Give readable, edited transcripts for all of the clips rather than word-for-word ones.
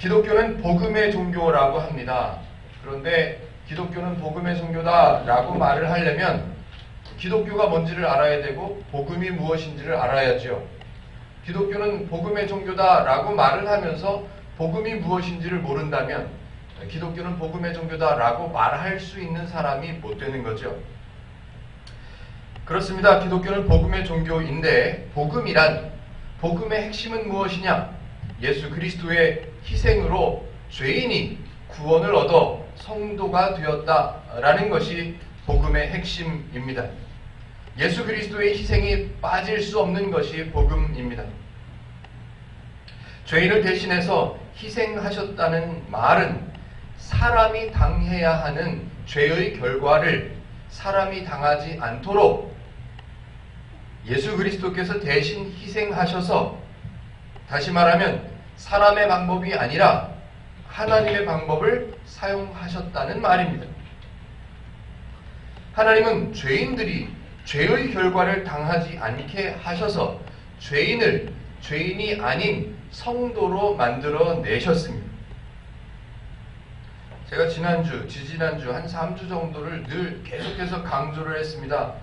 기독교는 복음의 종교라고 합니다. 그런데 기독교는 복음의 종교다라고 말을 하려면 기독교가 뭔지를 알아야 되고 복음이 무엇인지를 알아야죠. 기독교는 복음의 종교다라고 말을 하면서 복음이 무엇인지를 모른다면 기독교는 복음의 종교다라고 말할 수 있는 사람이 못 되는 거죠. 그렇습니다. 기독교는 복음의 종교인데 복음의 핵심은 무엇이냐? 예수 그리스도의 희생으로 죄인이 구원을 얻어 성도가 되었다라는 것이 복음의 핵심입니다. 예수 그리스도의 희생이 빠질 수 없는 것이 복음입니다. 죄인을 대신해서 희생하셨다는 말은 사람이 당해야 하는 죄의 결과를 사람이 당하지 않도록 예수 그리스도께서 대신 희생하셔서, 다시 말하면 사람의 방법이 아니라 하나님의 방법을 사용하셨다는 말입니다. 하나님은 죄인들이 죄의 결과를 당하지 않게 하셔서 죄인이 아닌 성도로 만들어 내셨습니다. 제가 지지난주 한 3주 정도를 늘 계속해서 강조를 했습니다.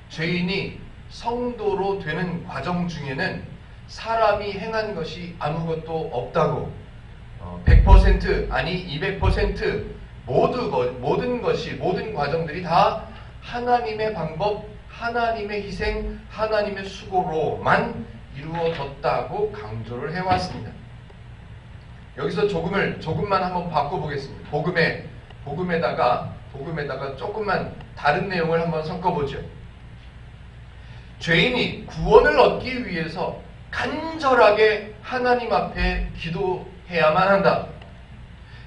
죄인이 성도로 되는 과정 중에는 사람이 행한 것이 아무것도 없다고, 100% 아니 200% 모든 과정들이 다 하나님의 방법, 하나님의 희생, 하나님의 수고로만 이루어졌다고 강조를 해왔습니다. 여기서 조금만 한번 바꿔보겠습니다. 복음에다가 조금만 다른 내용을 한번 섞어보죠. 죄인이 구원을 얻기 위해서 간절하게 하나님 앞에 기도해야만 한다.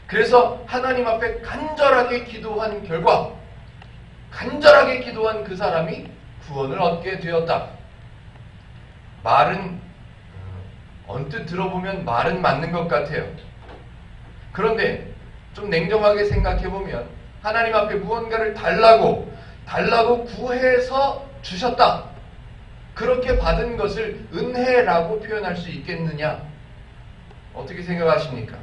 그래서 하나님 앞에 간절하게 기도한 결과, 간절하게 기도한 그 사람이 구원을 얻게 되었다. 말은 언뜻 들어보면 말은 맞는 것 같아요. 그런데 좀 냉정하게 생각해보면 하나님 앞에 무언가를 달라고 구해서 주셨다. 그렇게 받은 것을 은혜라고 표현할 수 있겠느냐? 어떻게 생각하십니까?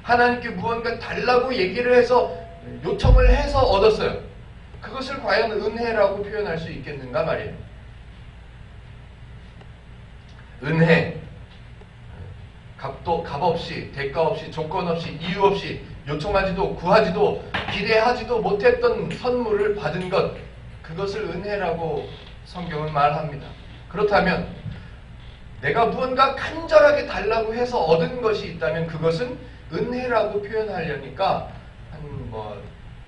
하나님께 무언가 달라고 얘기를 해서, 요청을 해서 얻었어요. 그것을 과연 은혜라고 표현할 수 있겠는가 말이에요. 은혜, 값 없이, 대가 없이, 조건 없이, 이유 없이, 요청하지도 구하지도 기대하지도 못했던 선물을 받은 것, 그것을 은혜라고 성경은 말합니다. 그렇다면 내가 무언가 간절하게 달라고 해서 얻은 것이 있다면 그것은 은혜라고 표현하려니까 한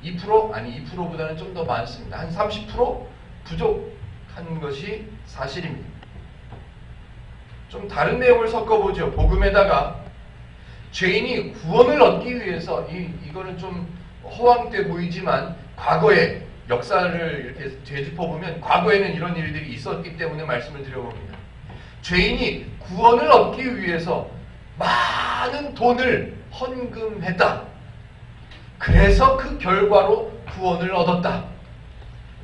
2%? 아니 2%보다는 좀 더 많습니다. 한 30% 부족한 것이 사실입니다. 좀 다른 내용을 섞어보죠. 복음에다가 죄인이 구원을 얻기 위해서, 이거는 좀 허황돼 보이지만 과거에 역사를 이렇게 되짚어보면 과거에는 이런 일들이 있었기 때문에 말씀을 드려봅니다. 죄인이 구원을 얻기 위해서 많은 돈을 헌금했다. 그래서 그 결과로 구원을 얻었다.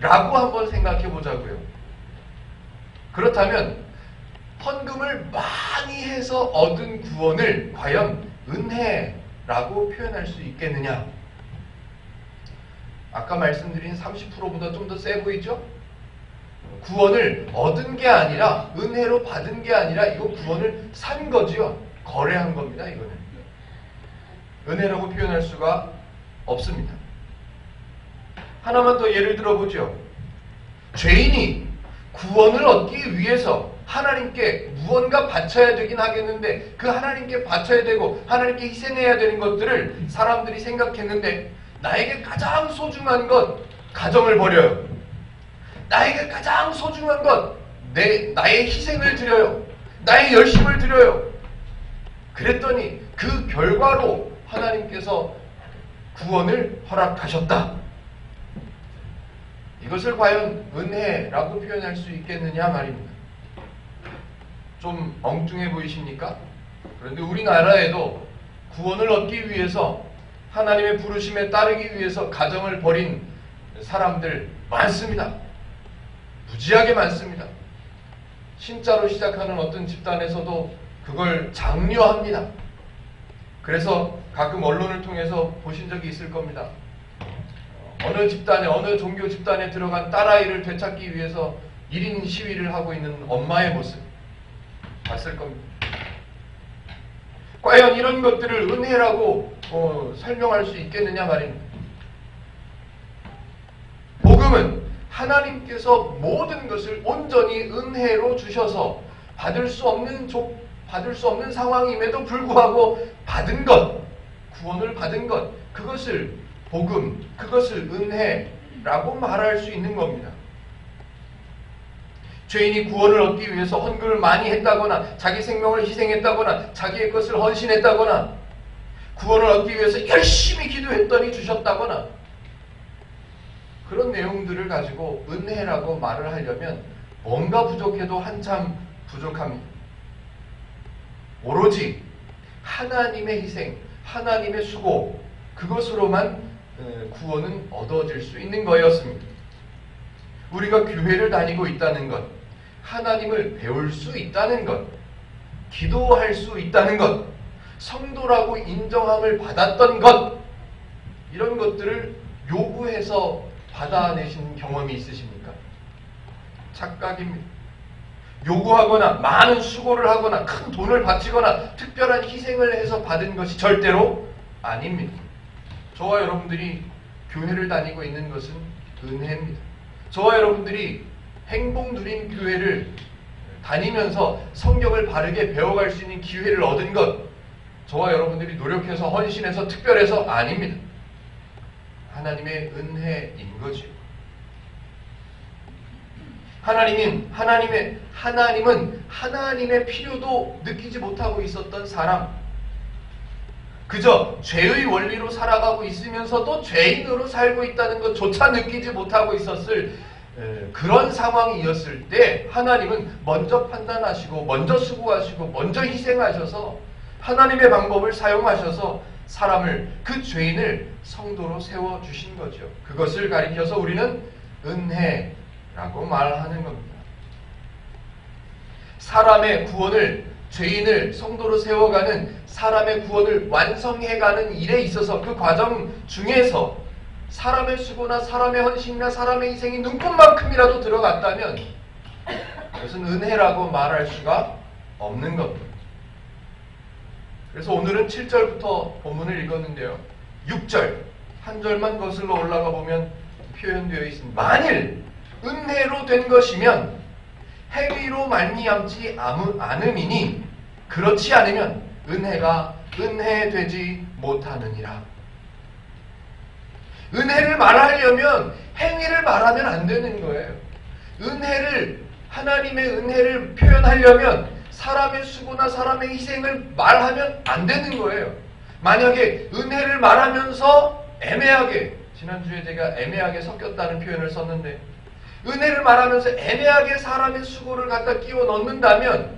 라고 한번 생각해 보자고요. 그렇다면 헌금을 많이 해서 얻은 구원을 과연 은혜라고 표현할 수 있겠느냐? 아까 말씀드린 30%보다 좀 더 세 보이죠? 구원을 얻은 게 아니라, 은혜로 받은 게 아니라 이거 구원을 산 거죠. 거래한 겁니다. 이거는 은혜라고 표현할 수가 없습니다. 하나만 더 예를 들어보죠. 죄인이 구원을 얻기 위해서 하나님께 무언가 바쳐야 되긴 하겠는데, 그 하나님께 바쳐야 되고 하나님께 희생해야 되는 것들을 사람들이 생각했는데, 나에게 가장 소중한 것, 가정을 버려요. 나에게 가장 소중한 것, 나의 희생을 드려요. 나의 열심을 드려요. 그랬더니 그 결과로 하나님께서 구원을 허락하셨다. 이것을 과연 은혜라고 표현할 수 있겠느냐 말입니다. 좀 엉뚱해 보이십니까? 그런데 우리나라에도 구원을 얻기 위해서, 하나님의 부르심에 따르기 위해서 가정을 버린 사람들 많습니다. 무지하게 많습니다. 신자로 시작하는 어떤 집단에서도 그걸 장려합니다. 그래서 가끔 언론을 통해서 보신 적이 있을 겁니다. 어느 집단에, 어느 종교 집단에 들어간 딸아이를 되찾기 위해서 1인 시위를 하고 있는 엄마의 모습 봤을 겁니다. 과연 이런 것들을 은혜라고 설명할 수 있겠느냐 말입니다. 복음은 하나님께서 모든 것을 온전히 은혜로 주셔서 받을 수 없는 상황임에도 불구하고 받은 것, 구원을 받은 것, 그것을 복음, 그것을 은혜라고 말할 수 있는 겁니다. 죄인이 구원을 얻기 위해서 헌금을 많이 했다거나 자기 생명을 희생했다거나 자기의 것을 헌신했다거나 구원을 얻기 위해서 열심히 기도했더니 주셨다거나 그런 내용들을 가지고 은혜라고 말을 하려면 뭔가 부족해도 한참 부족합니다. 오로지 하나님의 희생, 하나님의 수고, 그것으로만 구원은 얻어질 수 있는 거였습니다. 우리가 교회를 다니고 있다는 것, 하나님을 배울 수 있다는 것, 기도할 수 있다는 것, 성도라고 인정함을 받았던 것, 이런 것들을 요구해서 받아내신 경험이 있으십니까? 착각입니다. 요구하거나 많은 수고를 하거나 큰 돈을 바치거나 특별한 희생을 해서 받은 것이 절대로 아닙니다. 저와 여러분들이 교회를 다니고 있는 것은 은혜입니다. 저와 여러분들이 행복 누린 교회를 다니면서 성경을 바르게 배워갈 수 있는 기회를 얻은 것, 저와 여러분들이 노력해서 헌신해서 특별해서 아닙니다. 하나님의 은혜인 거죠. 하나님은 하나님의 필요도 느끼지 못하고 있었던 사람, 그저 죄의 원리로 살아가고 있으면서도 죄인으로 살고 있다는 것조차 느끼지 못하고 있었을 그런 상황이었을 때 하나님은 먼저 판단하시고 먼저 수고하시고 먼저 희생하셔서 하나님의 방법을 사용하셔서 사람을, 그 죄인을 성도로 세워주신 거죠. 그것을 가리켜서 우리는 은혜라고 말하는 겁니다. 사람의 구원을, 죄인을 성도로 세워가는 사람의 구원을 완성해가는 일에 있어서 그 과정 중에서 사람의 수고나 사람의 헌신이나 사람의 희생이 눈꽃만큼이라도 들어갔다면 그것은 은혜라고 말할 수가 없는 겁니다. 그래서 오늘은 7절부터 본문을 읽었는데요. 6절 한 절만 거슬러 올라가 보면 표현되어 있습니다. 만일 은혜로 된 것이면 행위로 말미암지 않음이니 그렇지 않으면 은혜가 은혜되지 못하느니라. 은혜를 말하려면 행위를 말하면 안 되는 거예요. 하나님의 은혜를 표현하려면 사람의 수고나 사람의 희생을 말하면 안 되는 거예요. 만약에 은혜를 말하면서 애매하게, 지난주에 제가 애매하게 섞였다는 표현을 썼는데, 은혜를 말하면서 애매하게 사람의 수고를 갖다 끼워 넣는다면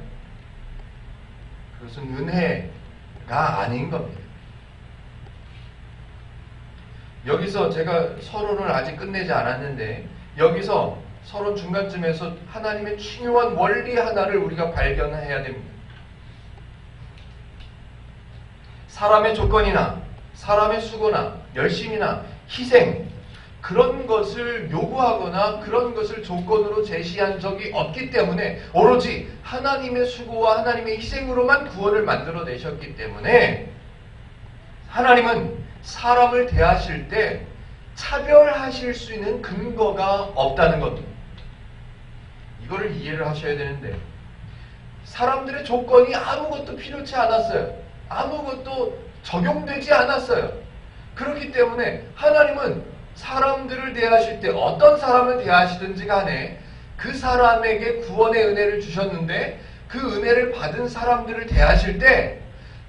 그것은 은혜가 아닌 겁니다. 여기서 제가 서론을 아직 끝내지 않았는데, 여기서 서론 중간쯤에서 하나님의 중요한 원리 하나를 우리가 발견해야 됩니다. 사람의 조건이나 사람의 수고나 열심이나 희생, 그런 것을 요구하거나 그런 것을 조건으로 제시한 적이 없기 때문에 오로지 하나님의 수고와 하나님의 희생으로만 구원을 만들어내셨기 때문에 하나님은 사람을 대하실 때 차별하실 수 있는 근거가 없다는 겁니다. 이거를 이해를 하셔야 되는데, 사람들의 조건이 아무것도 필요치 않았어요. 아무것도 적용되지 않았어요. 그렇기 때문에 하나님은 사람들을 대하실 때 어떤 사람을 대하시든지 간에 그 사람에게 구원의 은혜를 주셨는데 그 은혜를 받은 사람들을 대하실 때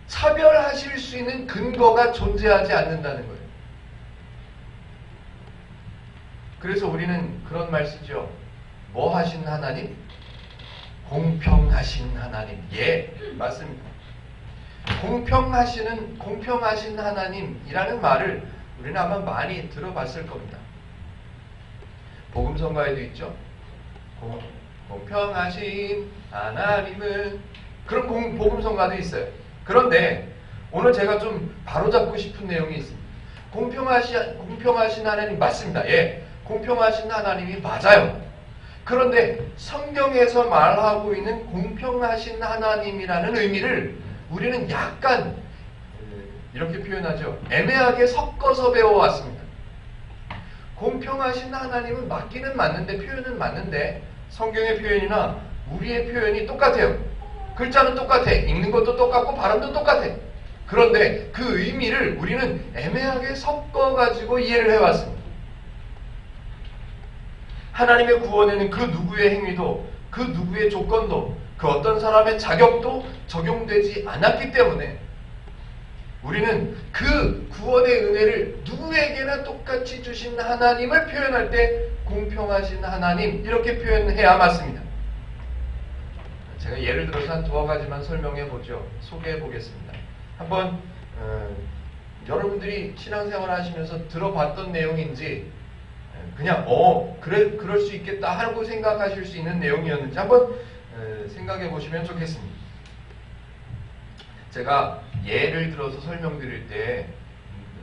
차별하실 수 있는 근거가 존재하지 않는다는 거예요. 그래서 우리는 그런 말 쓰죠. 뭐 하신 하나님? 공평하신 하나님. 예, 맞습니다. 공평하신 하나님이라는 말을 우리는 아마 많이 들어봤을 겁니다. 복음성가에도 있죠. 공평하신 하나님은, 그런 복음성가도 있어요. 그런데 오늘 제가 좀 바로잡고 싶은 내용이 있습니다. 공평하신 하나님 맞습니다. 예, 공평하신 하나님이 맞아요. 그런데 성경에서 말하고 있는 공평하신 하나님이라는 의미를 우리는 약간 이렇게 표현하죠. 애매하게 섞어서 배워왔습니다. 공평하신 하나님은 맞기는 맞는데, 표현은 맞는데 성경의 표현이나 우리의 표현이 똑같아요. 글자는 똑같아. 읽는 것도 똑같고 발음도 똑같아. 그런데 그 의미를 우리는 애매하게 섞어가지고 이해를 해왔습니다. 하나님의 구원에는 그 누구의 행위도, 그 누구의 조건도, 그 어떤 사람의 자격도 적용되지 않았기 때문에 우리는 그 구원의 은혜를 누구에게나 똑같이 주신 하나님을 표현할 때 공평하신 하나님, 이렇게 표현해야 맞습니다. 제가 예를 들어서 한 두어 가지만 설명해 보죠. 소개해 보겠습니다. 한번 여러분들이 신앙생활 하시면서 들어봤던 내용인지, 그냥 그럴 수 있겠다 하고 생각하실 수 있는 내용이었는지 한번 생각해 보시면 좋겠습니다. 제가 예를 들어서 설명드릴 때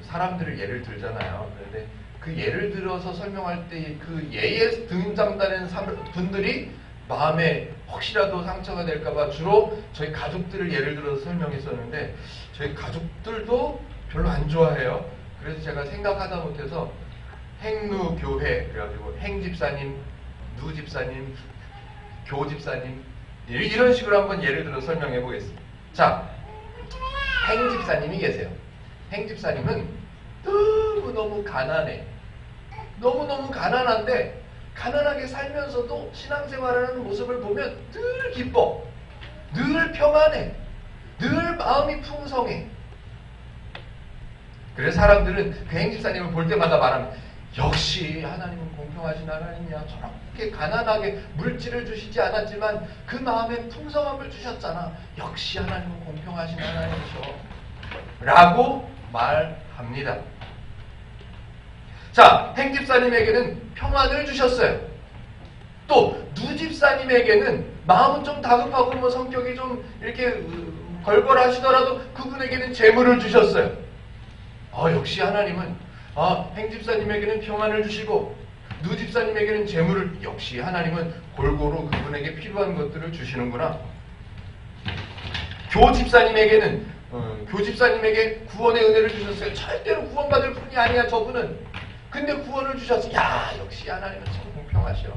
사람들을 예를 들잖아요. 그런데 그 예를 들어서 설명할 때 그 예에 등장되는 분들이 마음에 혹시라도 상처가 될까봐 주로 저희 가족들을 예를 들어서 설명했었는데, 저희 가족들도 별로 안 좋아해요. 그래서 제가 생각하다 못해서 행누교회, 그래가지고 행집사님, 누집사님, 교집사님, 이런 식으로 한번 예를 들어 설명해 보겠습니다. 자, 행집사님이 계세요. 행집사님은 너무너무 가난해. 너무너무 가난한데, 가난하게 살면서도 신앙생활하는 모습을 보면 늘 기뻐. 늘 평안해. 늘 마음이 풍성해. 그래서 사람들은 그 행집사님을 볼 때마다 말합니다. 역시 하나님은 공평하신 하나님이야. 저렇게 가난하게 물질을 주시지 않았지만 그 마음에 풍성함을 주셨잖아. 역시 하나님은 공평하신 하나님이셔. 라고 말합니다. 자, 행집사님에게는 평안을 주셨어요. 또 누집사님에게는 마음은 좀 다급하고 뭐 성격이 좀 이렇게 걸걸하시더라도 그분에게는 재물을 주셨어요. 역시 하나님은 행집사님에게는 평안을 주시고 누집사님에게는 재물을, 역시 하나님은 골고루 그분에게 필요한 것들을 주시는구나. 교집사님에게 구원의 은혜를 주셨어요. 절대로 구원받을 분이 아니야 저분은. 근데 구원을 주셨어. 야, 역시 하나님은 참 공평하셔.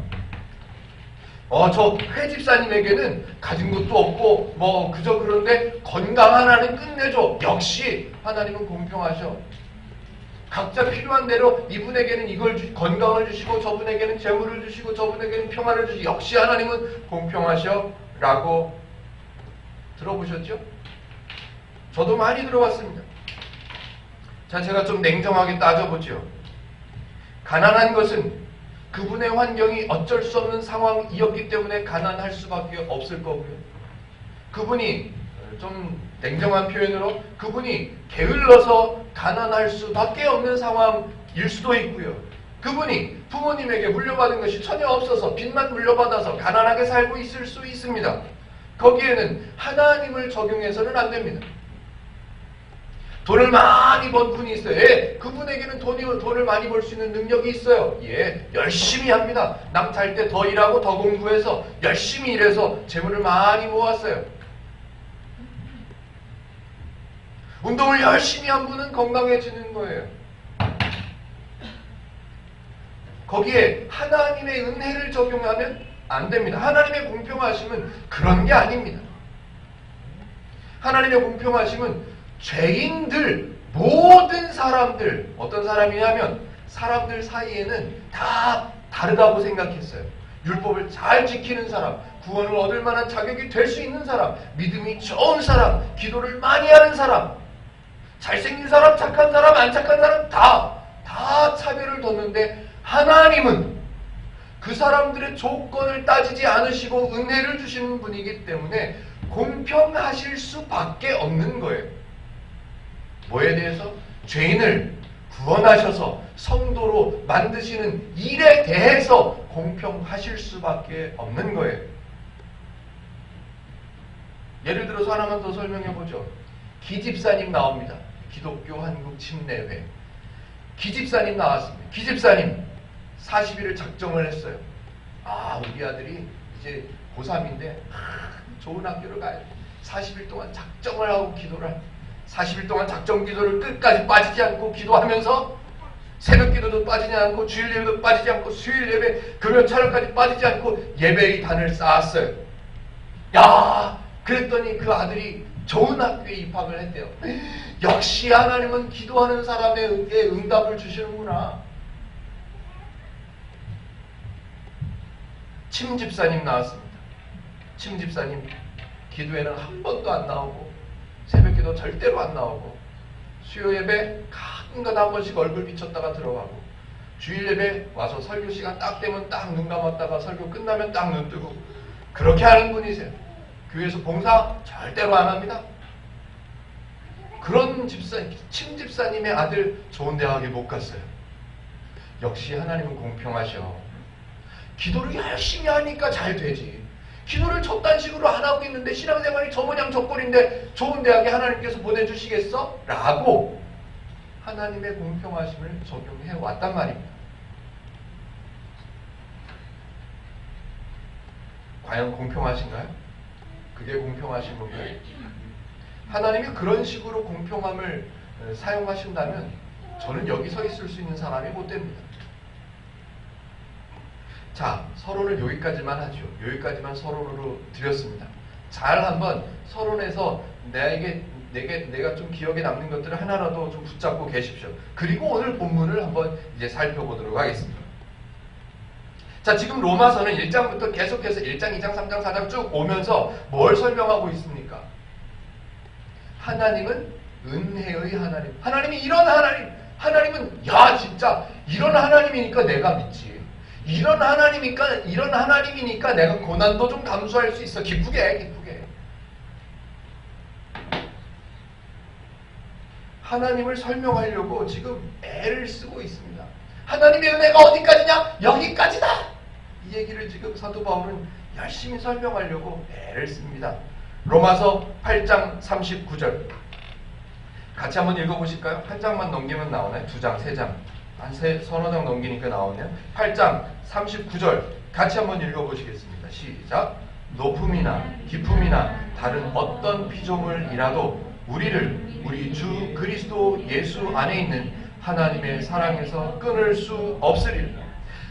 저 회집사님에게는 가진 것도 없고 뭐 그저 그런데 건강 하나는 끝내줘. 역시 하나님은 공평하셔. 각자 필요한 대로 이분에게는 건강을 주시고 저분에게는 재물을 주시고 저분에게는 평안을 주시고, 역시 하나님은 공평하셔. 라고 들어보셨죠? 저도 많이 들어봤습니다. 자, 제가 좀 냉정하게 따져보죠. 가난한 것은 그분의 환경이 어쩔 수 없는 상황이었기 때문에 가난할 수밖에 없을 거고요. 그분이 좀 냉정한 표현으로 그분이 게을러서 가난할 수밖에 없는 상황일 수도 있고요. 그분이 부모님에게 물려받은 것이 전혀 없어서 빚만 물려받아서 가난하게 살고 있을 수 있습니다. 거기에는 하나님을 적용해서는 안 됩니다. 돈을 많이 번 분이 있어요. 예, 그분에게는 돈을 많이 벌 수 있는 능력이 있어요. 예, 열심히 합니다. 남 잘 때 더 일하고 더 공부해서 열심히 일해서 재물을 많이 모았어요. 운동을 열심히 한 분은 건강해지는 거예요. 거기에 하나님의 은혜를 적용하면 안 됩니다. 하나님의 공평하심은 그런 게 아닙니다. 하나님의 공평하심은 죄인들, 모든 사람들, 어떤 사람이냐면 사람들 사이에는 다 다르다고 생각했어요. 율법을 잘 지키는 사람, 구원을 얻을 만한 자격이 될 수 있는 사람, 믿음이 좋은 사람, 기도를 많이 하는 사람, 잘생긴 사람, 착한 사람, 안 착한 사람 다 차별을 뒀는데, 하나님은 그 사람들의 조건을 따지지 않으시고 은혜를 주시는 분이기 때문에 공평하실 수밖에 없는 거예요. 뭐에 대해서? 죄인을 구원하셔서 성도로 만드시는 일에 대해서 공평하실 수밖에 없는 거예요. 예를 들어서 하나만 더 설명해 보죠. 기집사님 나옵니다. 기독교 한국 침례회. 기집사님 나왔습니다. 기집사님 40일을 작정을 했어요. 우리 아들이 이제 고3인데 좋은 학교를 가야 돼. 40일 동안 작정을 하고 기도를 할 40일 동안 작정 기도를 끝까지 빠지지 않고 기도하면서 새벽 기도도 빠지지 않고 주일 예배도 빠지지 않고 수요일 예배 금요 촬영까지 빠지지 않고 예배의 단을 쌓았어요. 그랬더니 그 아들이 좋은 학교에 입학을 했대요. 역시 하나님은 기도하는 사람에게 응답을 주시는구나. 침집사님 나왔습니다. 침집사님 기도에는 한 번도 안 나오고 새벽 기도 절대로 안 나오고 수요 예배 가끔가다 한 번씩 얼굴 비쳤다가 들어가고 주일 예배 와서 설교 시간 딱 되면 딱 눈 감았다가 설교 끝나면 딱 눈 뜨고 그렇게 하는 분이세요. 교회에서 봉사 절대로 안 합니다. 그런 침집사님의 아들 좋은 대학에 못 갔어요. 역시 하나님은 공평하셔. 기도를 열심히 하니까 잘 되지. 기도를 저딴 식으로 안 하고 있는데 신앙생활이 저 모양 저 꼴인데 좋은 대학에 하나님께서 보내주시겠어? 라고 하나님의 공평하심을 적용해 왔단 말입니다. 과연 공평하신가요? 그게 공평하신 건가요? 하나님이 그런 식으로 공평함을 사용하신다면 저는 여기 서 있을 수 있는 사람이 못 됩니다. 자, 서론을 여기까지만 하죠. 여기까지만 서론으로 드렸습니다. 잘 한번 서론에서 내가 좀 기억에 남는 것들을 하나라도 좀 붙잡고 계십시오. 그리고 오늘 본문을 한번 이제 살펴보도록 하겠습니다. 자, 지금 로마서는 1장부터 계속해서 1장, 2장, 3장, 4장 쭉 오면서 뭘 설명하고 있습니까? 하나님은 은혜의 하나님. 하나님이 이런 하나님. 하나님은 진짜 이런 하나님이니까 내가 믿지. 이런 하나님이니까 내가 고난도 좀 감수할 수 있어. 기쁘게. 하나님을 설명하려고 지금 애를 쓰고 있습니다. 하나님의 은혜가 어디까지냐? 여기까지다. 이 얘기를 지금 사도 바울은 열심히 설명하려고 애를 씁니다. 로마서 8장 39절 같이 한번 읽어보실까요? 한 장만 넘기면 나오나요? 두 장, 세 장. 한 서너 장 넘기니까 나오네요. 8장 39절 같이 한번 읽어보시겠습니다. 시작. 높음이나 깊음이나 다른 어떤 피조물이라도 우리 주 그리스도 예수 안에 있는 하나님의 사랑에서 끊을 수 없으리라.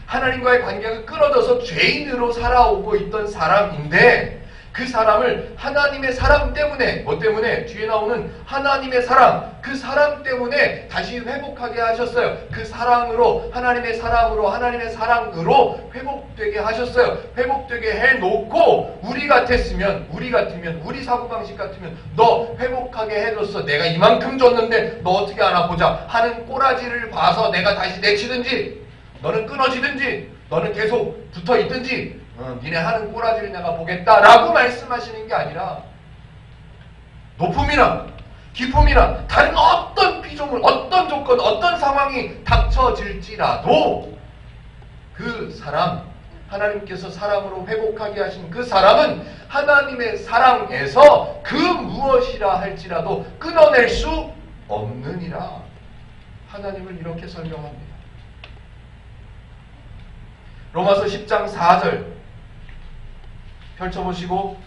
하나님과의 관계가 끊어져서 죄인으로 살아오고 있던 사람인데 그 사람을 하나님의 사랑 때문에 뭐 때문에? 뒤에 나오는 하나님의 사랑 그 사랑 때문에 다시 회복하게 하셨어요. 그 사랑으로 하나님의 사랑으로 회복되게 하셨어요. 회복되게 해놓고 우리 같으면 우리 사고방식 같으면 너 회복하게 해줬어. 내가 이만큼 줬는데 너 어떻게 하나 보자 하는 꼬라지를 봐서 내가 다시 내치든지 너는 끊어지든지 너는 계속 붙어있든지 니네 하는 꼬라지를 내가 보겠다라고 말씀하시는 게 아니라 높음이나 깊음이나 다른 어떤 피조물, 어떤 조건, 어떤 상황이 닥쳐질지라도 그 사람, 하나님께서 사랑으로 회복하게 하신 그 사람은 하나님의 사랑에서 그 무엇이라 할지라도 끊어낼 수 없느니라. 하나님을 이렇게 설명합니다. 로마서 10장 4절 펼쳐보시고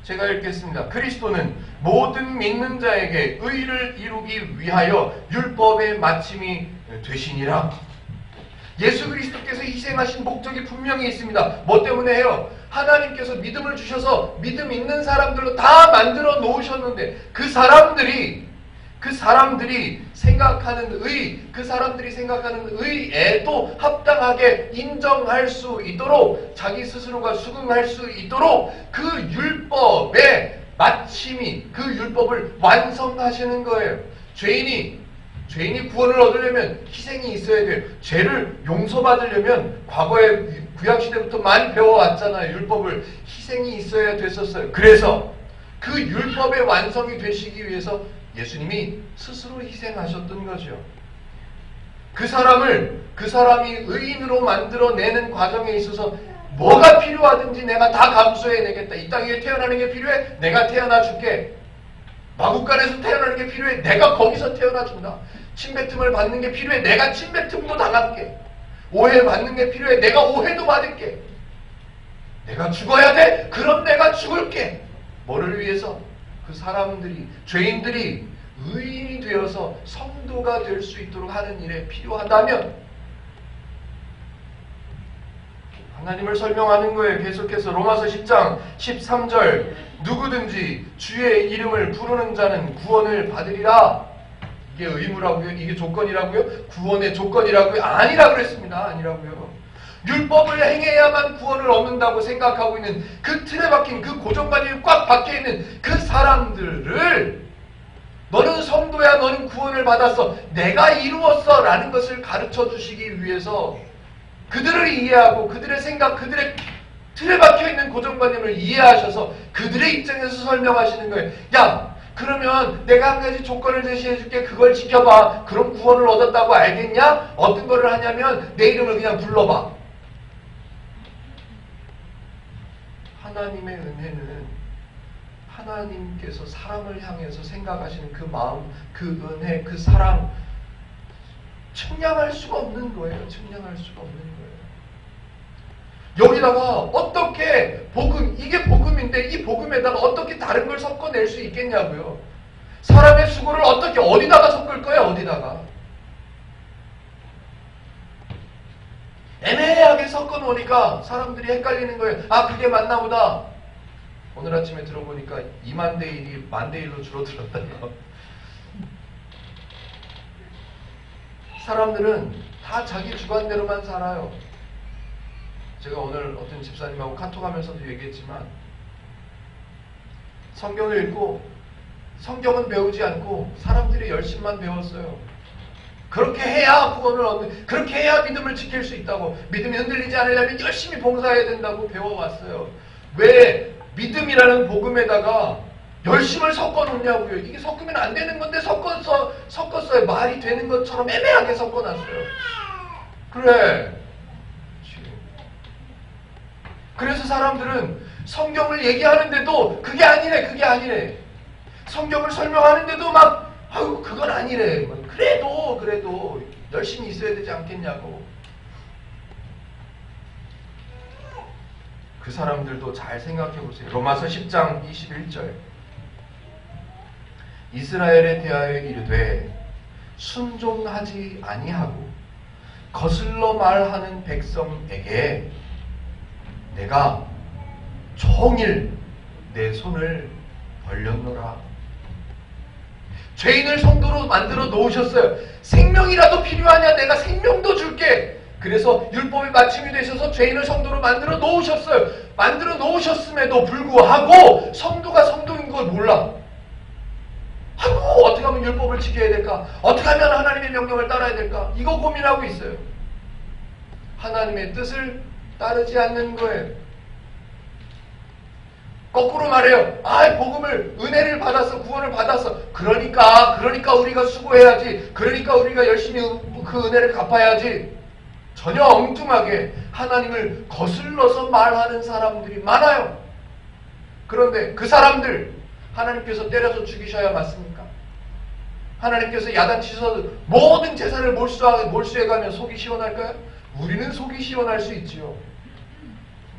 제가 읽겠습니다. 그리스도는 모든 믿는 자에게 의를 이루기 위하여 율법의 마침이 되시니라. 예수 그리스도께서 희생하신 목적이 분명히 있습니다. 뭐 때문에 해요? 하나님께서 믿음을 주셔서 믿음 있는 사람들로 다 만들어 놓으셨는데 그 사람들이 생각하는 의에도 합당하게 인정할 수 있도록 자기 스스로가 수긍할 수 있도록 그 율법의 마침이 그 율법을 완성하시는 거예요. 죄인이 구원을 얻으려면 희생이 있어야 돼요. 죄를 용서받으려면 과거에 구약시대부터 많이 배워왔잖아요. 율법을 희생이 있어야 됐었어요. 그래서 그 율법의 완성이 되시기 위해서 예수님이 스스로 희생하셨던 거죠. 그 사람이 의인으로 만들어내는 과정에 있어서 뭐가 필요하든지 내가 다 감수해내겠다. 이 땅 위에 태어나는 게 필요해? 내가 태어나 줄게. 마국간에서 태어나는 게 필요해. 내가 거기서 태어나준다. 침뱉음을 받는 게 필요해. 내가 침뱉음도 당할게. 오해받는 게 필요해. 내가 오해도 받을게. 내가 죽어야 돼? 그럼 내가 죽을게. 뭐를 위해서? 그 사람들이, 죄인들이 의인이 되어서 성도가 될 수 있도록 하는 일에 필요하다면 하나님을 설명하는 거예요. 계속해서 로마서 10장 13절 누구든지 주의 이름을 부르는 자는 구원을 받으리라. 이게 의무라고요? 이게 조건이라고요? 구원의 조건이라고요? 아니라 그랬습니다. 아니라고요. 율법을 행해야만 구원을 얻는다고 생각하고 있는 그 틀에 박힌 그 고정관념이 꽉 박혀있는 그 사람들을 너는 성도야, 너는 구원을 받았어, 내가 이루었어 라는 것을 가르쳐 주시기 위해서 그들을 이해하고 그들의 생각, 그들의 틀에 박혀있는 고정관념을 이해하셔서 그들의 입장에서 설명하시는 거예요. 야, 그러면 내가 한 가지 조건을 제시해 줄게. 그걸 지켜봐. 그럼 구원을 얻었다고 알겠냐? 어떤 거를 하냐면 내 이름을 그냥 불러봐. 하나님의 은혜는 하나님께서 사람을 향해서 생각하시는 그 마음, 그 은혜, 그 사랑 측량할 수가 없는 거예요. 측량할 수가 없는 거예요. 여기다가 어떻게 복음, 이게 복음인데 이 복음에다가 어떻게 다른 걸 섞어낼 수 있겠냐고요. 사람의 수고를 어떻게 어디다가 섞을 거예요? 어디다가. 애매하게 섞어놓으니까 사람들이 헷갈리는 거예요. 아, 그게 맞나 보다. 오늘 아침에 들어보니까 2만 대 1이 1만 대 1로 줄어들었다는 거. 사람들은 다 자기 주관대로만 살아요. 제가 오늘 어떤 집사님하고 카톡하면서도 얘기했지만 성경을 읽고 성경은 배우지 않고 사람들이 열심만 배웠어요. 그렇게 해야 구원을 얻는, 그렇게 해야 믿음을 지킬 수 있다고, 믿음이 흔들리지 않으려면 열심히 봉사해야 된다고 배워왔어요. 왜 믿음이라는 복음에다가 열심을 섞어놓냐고요. 이게 섞으면 안 되는 건데 섞었어요. 말이 되는 것처럼 애매하게 섞어놨어요. 그래. 그래서 사람들은 성경을 얘기하는데도 그게 아니래. 성경을 설명하는데도 막 아유 그건 아니래. 그래도 열심히 있어야 되지 않겠냐고. 그 사람들도 잘 생각해 보세요. 로마서 10장 21절 이스라엘에 대하여 이르되 순종하지 아니하고 거슬러 말하는 백성에게 내가 종일 내 손을 벌렸노라. 죄인을 성도로 만들어 놓으셨어요. 생명이라도 필요하냐? 내가 생명도 줄게. 그래서 율법이 마침이 되셔서 죄인을 성도로 만들어 놓으셨어요. 만들어 놓으셨음에도 불구하고 성도가 성도인 걸 몰라. 아이고 어떻게 하면 율법을 지켜야 될까? 어떻게 하면 하나님의 명령을 따라야 될까? 이거 고민하고 있어요. 하나님의 뜻을 따르지 않는 거예요. 거꾸로 말해요. 복음을, 은혜를 받았어, 구원을 받았어. 그러니까 우리가 수고해야지. 그러니까 우리가 열심히 그 은혜를 갚아야지. 전혀 엉뚱하게 하나님을 거슬러서 말하는 사람들이 많아요. 그런데 그 사람들 하나님께서 때려서 죽이셔야 맞습니까? 하나님께서 야단치셔서 모든 재산을 몰수해가면 속이 시원할까요? 우리는 속이 시원할 수 있지요.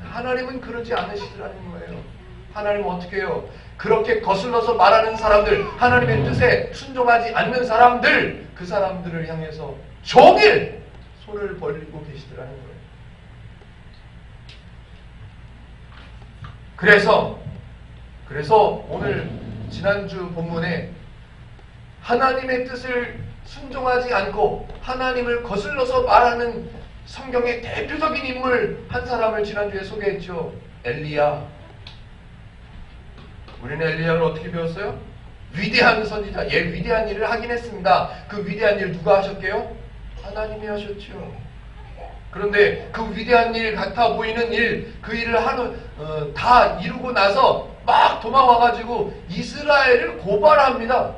하나님은 그러지 않으시더라는 거예요. 하나님은 어떻게 해요? 그렇게 거슬러서 말하는 사람들, 하나님의 뜻에 순종하지 않는 사람들, 그 사람들을 향해서 종일 손을 벌리고 계시더라는 거예요. 그래서 오늘 지난주 본문에 하나님의 뜻을 순종하지 않고 하나님을 거슬러서 말하는 성경의 대표적인 인물 한 사람을 지난주에 소개했죠. 엘리야. 우리는 엘리야를 어떻게 배웠어요? 위대한 선지자, 위대한 일을 하긴 했습니다. 그 위대한 일 누가 하셨게요? 하나님이 하셨죠. 그런데 그 위대한 일 같아 보이는 일, 그 일을 다 이루고 나서 막 도망와가지고 이스라엘을 고발합니다.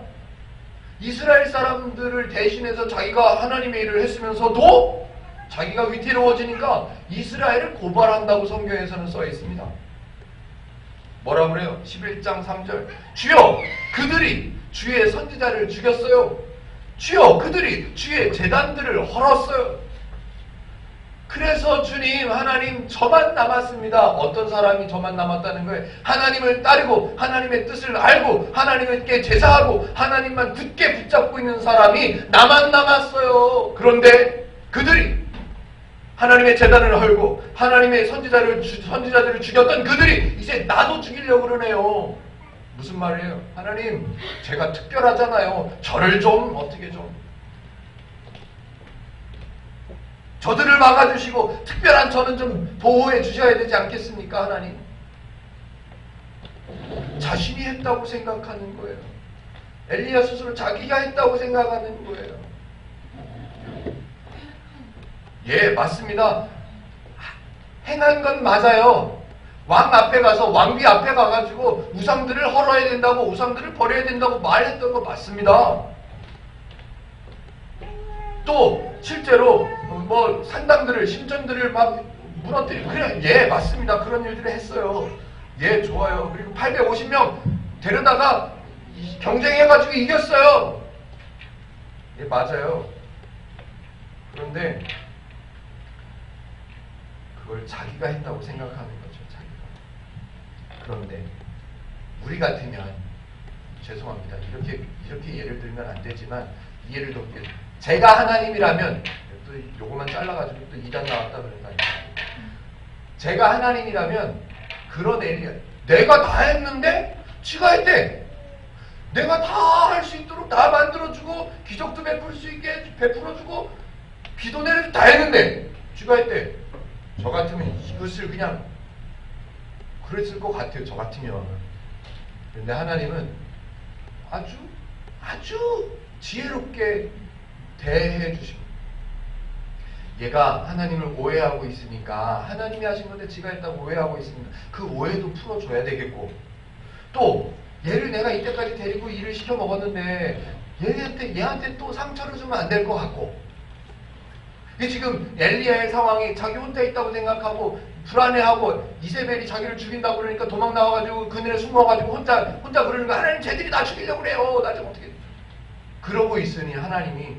이스라엘 사람들을 대신해서 자기가 하나님의 일을 했으면서도 자기가 위태로워지니까 이스라엘을 고발한다고 성경에서는 써 있습니다. 뭐라 그래요? 11장 3절. 주여, 그들이 주의 선지자를 죽였어요. 주여, 그들이 주의 제단들을 헐었어요. 그래서 주님, 하나님, 저만 남았습니다. 어떤 사람이 저만 남았다는 거예요? 하나님을 따르고 하나님의 뜻을 알고 하나님께 제사하고 하나님만 굳게 붙잡고 있는 사람이 나만 남았어요. 그런데 그들이 하나님의 제단을 헐고 하나님의 선지자들을 죽였던 그들이 이제 나도 죽이려고 그러네요. 무슨 말이에요? 하나님, 제가 특별하잖아요. 저를 좀 어떻게 좀 저들을 막아주시고 특별한 저는 좀 보호해 주셔야 되지 않겠습니까? 하나님. 자신이 했다고 생각하는 거예요. 엘리야 스스로 자기가 했다고 생각하는 거예요. 예, 맞습니다. 행한 건 맞아요. 왕 앞에 가서, 왕비 앞에 가가지고 우상들을 헐어야 된다고, 우상들을 버려야 된다고 말했던 거 맞습니다. 또 실제로 뭐 산당들을, 신전들을 막 무너뜨리고, 그래, 예, 맞습니다. 그런 일들을 했어요. 예, 좋아요. 그리고 850명 데려다가 경쟁해가지고 이겼어요. 예, 맞아요. 그런데 그걸 자기가 했다고 생각하는 거죠. 자기가. 그런데 우리 같으면, 죄송합니다. 이렇게 예를 들면 안 되지만 이해를 돕게, 제가 하나님이라면, 또 요거만 잘라가지고 또 2단 나왔다 그랬다니까. 제가 하나님이라면 그런 엘리야, 내가 다 했는데 지가 했대. 내가 다 할 수 있도록 다 만들어주고 기적도 베풀 수 있게 베풀어주고 비도 내려주고 다 했는데 지가 했대. 저 같으면 이것을 그냥 그랬을 것 같아요. 저 같으면. 그런데 하나님은 아주 지혜롭게 대해 주십니다. 얘가 하나님을 오해하고 있으니까, 하나님이 하신 건데 지가 했다고 오해하고 있으니까 그 오해도 풀어줘야 되겠고, 또 얘를 내가 이때까지 데리고 일을 시켜 먹었는데 얘한테 또 상처를 주면 안 될 것 같고, 이게 지금 엘리야의 상황이 자기 혼자 있다고 생각하고 불안해하고, 이세벨이 자기를 죽인다고 그러니까 도망 나와가지고 그늘에 숨어가지고 혼자 그러는 거, 하나님 쟤들이 나 죽이려고 그래요. 나 좀 어떻게, 그러고 있으니 하나님이,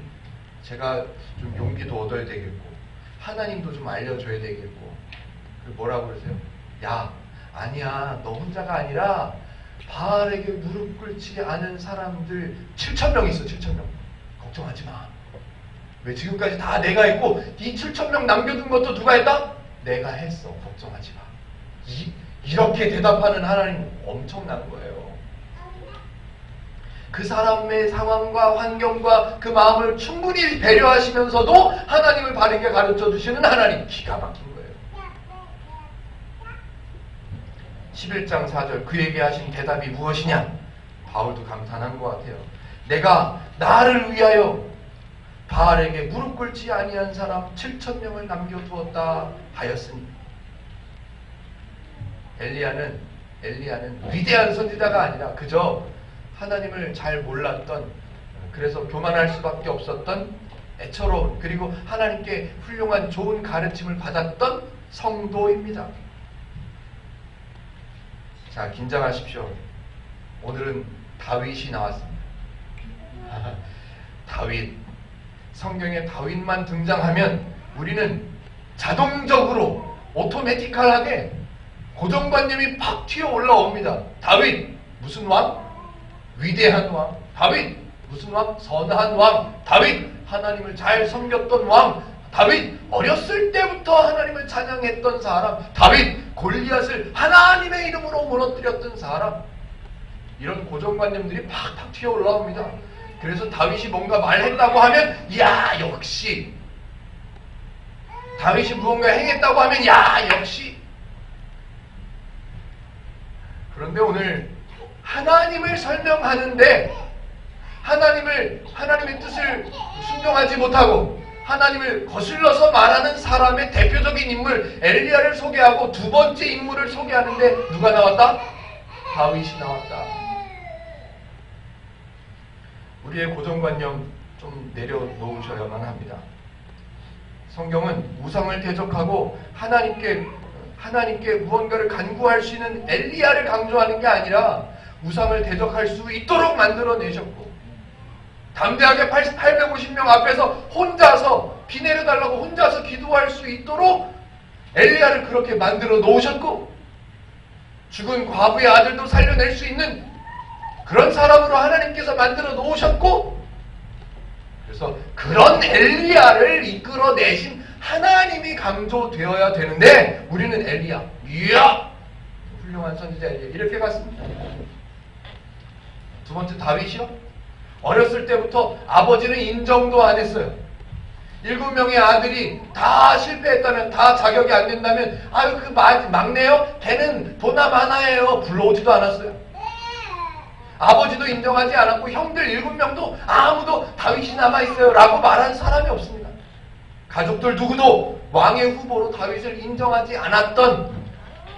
제가 좀 용기도 얻어야 되겠고 하나님도 좀 알려줘야 되겠고, 뭐라고 그러세요? 야, 아니야, 너 혼자가 아니라 바알에게 무릎 꿇지 않은 사람들 7,000명 있어. 7,000명. 걱정하지 마. 왜 지금까지 다 내가 했고, 이 7,000명 남겨둔 것도 누가 했다? 내가 했어. 걱정하지 마. 이렇게 대답하는 하나님, 엄청난 거예요. 그 사람의 상황과 환경과 그 마음을 충분히 배려하시면서도 하나님을 바르게 가르쳐 주시는 하나님, 기가 막힌 거예요. 11장 4절, 그에게 하신 대답이 무엇이냐? 바울도 감탄한 것 같아요. 내가 나를 위하여 바알에게 무릎 꿇지 아니한 사람 7,000명을 남겨두었다 하였으니. 엘리야는 위대한 선지자가 아니라 그저 하나님을 잘 몰랐던, 그래서 교만할 수밖에 없었던 애처로운, 그리고 하나님께 훌륭한 좋은 가르침을 받았던 성도입니다. 자, 긴장하십시오. 오늘은 다윗이 나왔습니다. 다윗. 성경에 다윗만 등장하면 우리는 자동적으로 오토매티컬하게 고정관념이 팍 튀어 올라옵니다. 다윗, 무슨 왕? 위대한 왕. 다윗, 무슨 왕? 선한 왕. 다윗, 하나님을 잘 섬겼던 왕. 다윗, 어렸을 때부터 하나님을 찬양했던 사람. 다윗, 골리앗을 하나님의 이름으로 무너뜨렸던 사람. 이런 고정관념들이 팍팍 튀어 올라옵니다. 그래서 다윗이 뭔가 말했다고 하면, 야, 역시. 다윗이 무언가 행했다고 하면, 야, 역시. 그런데 오늘 하나님을 설명하는데 하나님의 뜻을 순종하지 못하고 하나님을 거슬러서 말하는 사람의 대표적인 인물 엘리야를 소개하고 두 번째 인물을 소개하는데 누가 나왔다? 다윗이 나왔다. 우리의 고정관념 좀 내려놓으셔야만 합니다. 성경은 우상을 대적하고 하나님께 하나님께 무언가를 간구할 수 있는 엘리야를 강조하는 게 아니라 우상을 대적할 수 있도록 만들어내셨고, 담대하게 850명 앞에서 혼자서 비 내려달라고 혼자서 기도할 수 있도록 엘리야를 그렇게 만들어 놓으셨고, 죽은 과부의 아들도 살려낼 수 있는 그런 사람으로 하나님께서 만들어 놓으셨고, 그래서 그런 엘리야를 이끌어내신 하나님이 강조되어야 되는데, 우리는 엘리야, 이야! 훌륭한 선지자 엘리야, 이렇게 봤습니다. 두 번째, 다윗이요? 어렸을 때부터 아버지는 인정도 안 했어요. 7명의 아들이 다 실패했다면, 다 자격이 안 된다면, 아유, 그 막내요? 걔는 보나 마나예요. 불러오지도 않았어요. 아버지도 인정하지 않았고, 형들 7명도 아무도 다윗이 남아있어요. 라고 말한 사람이 없습니다. 가족들 누구도 왕의 후보로 다윗을 인정하지 않았던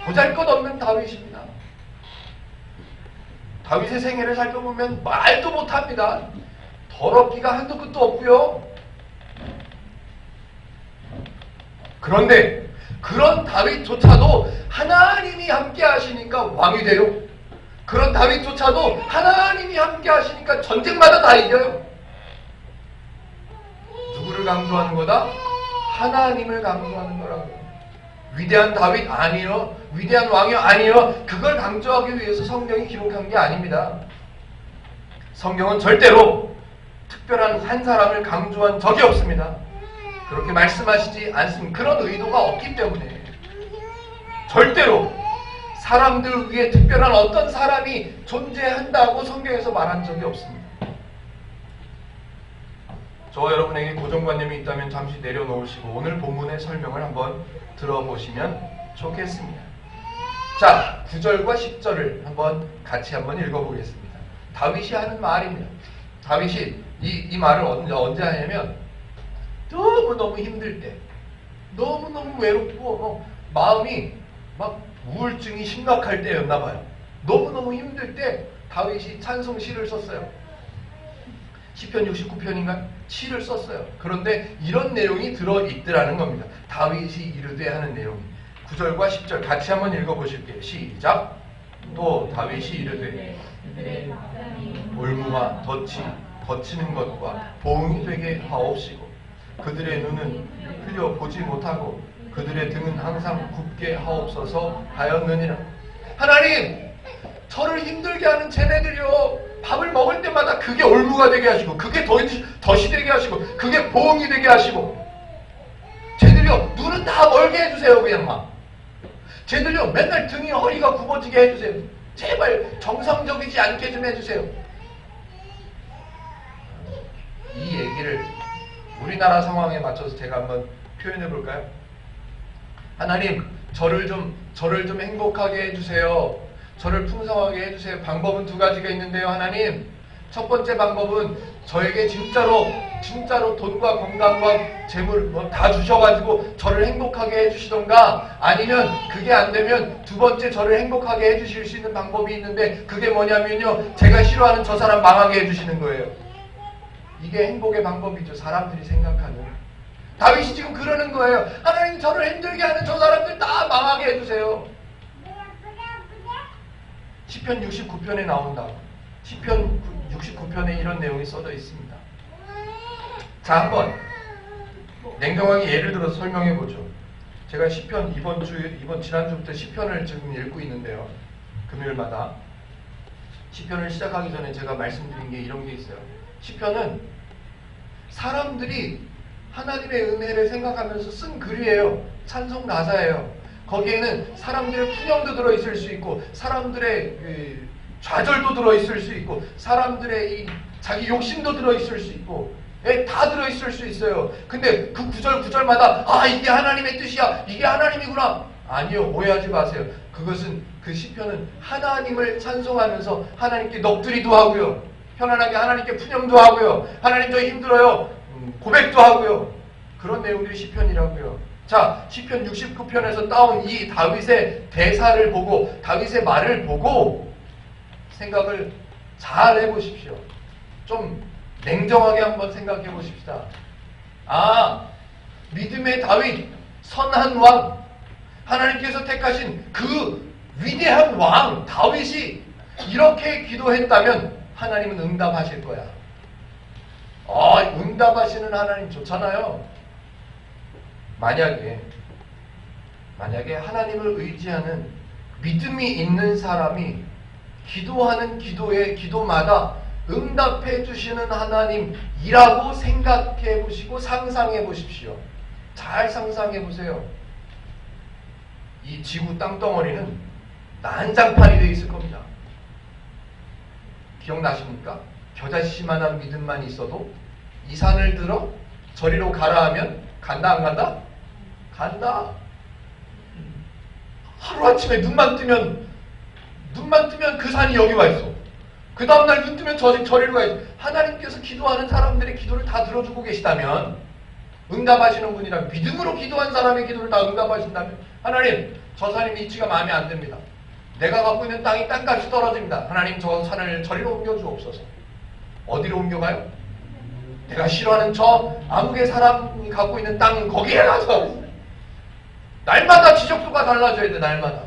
보잘것없는 다윗입니다. 다윗의 생애를 살펴보면 말도 못합니다. 더럽기가 한도 끝도 없고요. 그런데 그런 다윗조차도 하나님이 함께 하시니까 왕이 돼요. 그런 다윗조차도 하나님이 함께 하시니까 전쟁마다 다 이겨요. 누구를 강조하는 거다? 하나님을 강조하는 거라고요. 위대한 다윗 아니요, 위대한 왕이요 아니요, 그걸 강조하기 위해서 성경이 기록한 게 아닙니다. 성경은 절대로 특별한 한 사람을 강조한 적이 없습니다. 그렇게 말씀하시지 않습니다. 그런 의도가 없기 때문에 절대로 사람들 위에 특별한 어떤 사람이 존재한다고 성경에서 말한 적이 없습니다. 저와 여러분에게 고정관념이 있다면 잠시 내려놓으시고 오늘 본문의 설명을 한번 들어보시면 좋겠습니다. 자, 9절과 10절을 같이 한번 읽어보겠습니다. 다윗이 하는 말입니다. 다윗이 이 말을 언제 하냐면 너무너무 힘들 때, 너무너무 외롭고 마음이 막 우울증이 심각할 때였나 봐요. 너무너무 힘들 때 다윗이 찬송 시를 썼어요. 시편 69편인가? 시를 썼어요. 그런데 이런 내용이 들어있더라는 겁니다. 다윗이 이르되 하는 내용이. 9절과 10절 같이 한번 읽어보실게요. 시작. 또 다윗이 이르되 올무와 덫이 거치는 것과 보응이 되게 하옵시고 그들의 눈은 흘려 보지 못하고 그들의 등은 항상 굽게 하옵소서 하였느니라. 하나님, 저를 힘들게 하는 쟤네들이요, 밥을 먹을 때마다 그게 올무가 되게 하시고 그게 덫이 되게 하시고 그게 보응이 되게 하시고, 쟤들이요 눈은 다 멀게 해주세요. 그냥 막 쟤들이요 맨날 등이 허리가 굽어지게 해주세요. 제발 정상적이지 않게 좀 해주세요. 이 얘기를 우리나라 상황에 맞춰서 제가 한번 표현해 볼까요? 하나님, 저를 좀 행복하게 해주세요. 저를 풍성하게 해주세요. 방법은 두 가지가 있는데요, 하나님. 첫 번째 방법은 저에게 진짜로 돈과 건강과 재물 다 주셔가지고 저를 행복하게 해주시던가, 아니면 그게 안 되면 두 번째 저를 행복하게 해주실 수 있는 방법이 있는데, 그게 뭐냐면요, 제가 싫어하는 저 사람 망하게 해주시는 거예요. 이게 행복의 방법이죠. 사람들이 생각하는. 다윗이 지금 그러는 거예요. 하나님, 저를 힘들게 하는 저 사람들 다 망하게 해주세요. 시편 69편에 나온다. 시편 69편에 이런 내용이 써져 있습니다. 자, 한번 냉정하게 예를 들어서 설명해 보죠. 제가 시편 지난주부터 시편을 지금 읽고 있는데요. 금요일마다 시편을 시작하기 전에 제가 말씀드린 게 이런 게 있어요. 시편은 사람들이 하나님의 은혜를 생각하면서 쓴 글이에요. 찬송 가사예요. 거기에는 사람들의 푸념도 들어있을 수 있고, 사람들의 좌절도 들어있을 수 있고, 사람들의 자기 욕심도 들어있을 수 있고, 다 들어있을 수 있어요. 근데 그 구절마다 이게 하나님의 뜻이야, 이게 하나님이구나. 아니요, 오해하지 마세요. 그 시편은 하나님을 찬송하면서 하나님께 넋두리도 하고요, 편안하게 하나님께 푸념도 하고요, 하나님 저 힘들어요, 고백도 하고요, 그런 내용들이 시편이라고요. 자, 시편 69편에서 따온 이 다윗의 대사를 보고, 다윗의 말을 보고 생각을 잘 해보십시오. 좀 냉정하게 한번 생각해 보십시다. 믿음의 다윗, 선한 왕, 하나님께서 택하신 그 위대한 왕 다윗이 이렇게 기도했다면 하나님은 응답하실 거야. 응답하시는 하나님 좋잖아요. 만약에 하나님을 의지하는 믿음이 있는 사람이 기도하는 기도마다 응답해 주시는 하나님이라고 생각해 보시고 상상해 보십시오. 잘 상상해 보세요. 이 지구 땅덩어리는 난장판이 되어 있을 겁니다. 기억나십니까? 겨자씨만한 믿음만 있어도 이 산을 들어 저리로 가라 하면 간다 안 간다? 간다. 하루아침에 눈만 뜨면 그 산이 여기 와 있어. 그 다음날 눈 뜨면 저리로 가 있어. 하나님께서 기도하는 사람들의 기도를 다 들어주고 계시다면, 응답하시는 분이라 믿음으로 기도한 사람의 기도를 다 응답하신다면, 하나님 저 산이 위치가 마음에 안 듭니다. 내가 갖고 있는 땅이 땅값이 떨어집니다. 하나님 저 산을 저리로 옮겨주옵소서. 어디로 옮겨가요? 내가 싫어하는 저 암흑의 사람이 갖고 있는 땅 거기에 가서 날마다 지적도가 달라져야 돼. 날마다